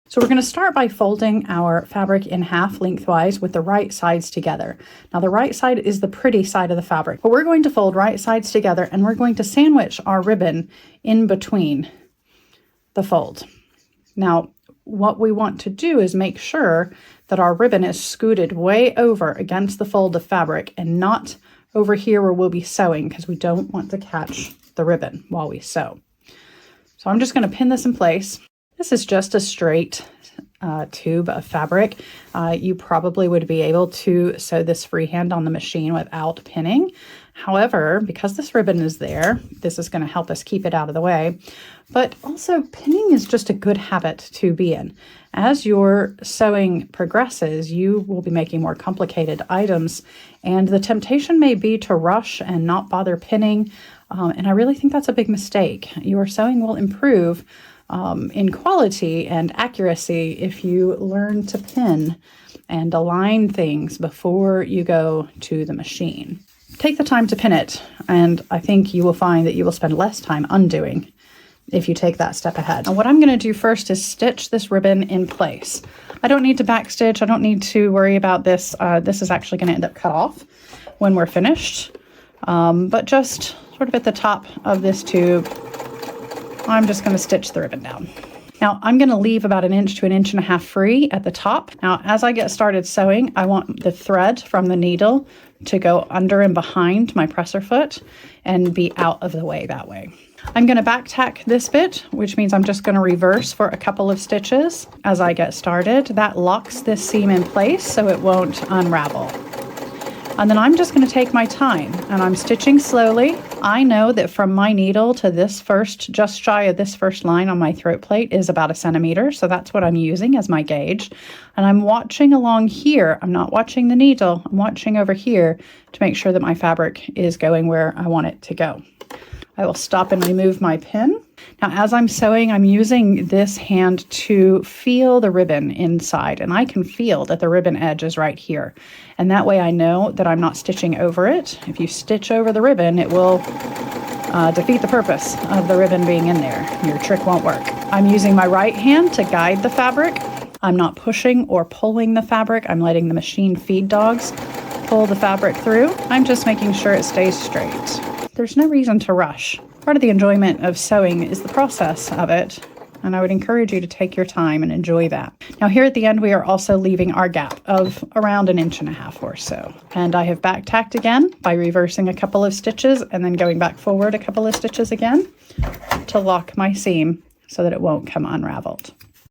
So we're going to start by folding our fabric in half lengthwise with the right sides together. Now the right side is the pretty side of the fabric, but we're going to fold right sides together and we're going to sandwich our ribbon in between the fold. Now what we want to do is make sure that our ribbon is scooted way over against the fold of fabric and not over here where we'll be sewing, because we don't want to catch the ribbon while we sew. So I'm just going to pin this in place. This is just a straight tube of fabric. You probably would be able to sew this freehand on the machine without pinning. However, because this ribbon is there, this is going to help us keep it out of the way. But also, pinning is just a good habit to be in. As your sewing progresses, you will be making more complicated items, and the temptation may be to rush and not bother pinning. And I really think that's a big mistake. Your sewing will improve in quality and accuracy if you learn to pin and align things before you go to the machine. Take the time to pin it, and I think you will find that you will spend less time undoing if you take that step ahead. And what I'm going to do first is stitch this ribbon in place. I don't need to backstitch. I don't need to worry about this. This is actually going to end up cut off when we're finished, but just sort of at the top of this tube, I'm just going to stitch the ribbon down. Now I'm going to leave about 1 inch to 1.5 inches free at the top. Now as I get started sewing, I want the thread from the needle to go under and behind my presser foot and be out of the way that way. I'm going to back tack this bit, which means I'm just going to reverse for a couple of stitches as I get started. That locks this seam in place so it won't unravel. And then I'm just going to take my time and I'm stitching slowly. I know that from my needle to this first, just shy of this first line on my throat plate is about 1 centimeter. So that's what I'm using as my gauge. And I'm watching along here. I'm not watching the needle. I'm watching over here to make sure that my fabric is going where I want it to go. I will stop and remove my pin. Now, as I'm sewing, I'm using this hand to feel the ribbon inside, and I can feel that the ribbon edge is right here. And that way I know that I'm not stitching over it. If you stitch over the ribbon, it will defeat the purpose of the ribbon being in there. Your trick won't work. I'm using my right hand to guide the fabric. I'm not pushing or pulling the fabric. I'm letting the machine feed dogs pull the fabric through. I'm just making sure it stays straight. There's no reason to rush. Part of the enjoyment of sewing is the process of it, and I would encourage you to take your time and enjoy that. Now here at the end, we are also leaving our gap of around 1.5 inches or so. And I have back tacked again by reversing a couple of stitches and then going back forward a couple of stitches again to lock my seam so that it won't come unraveled.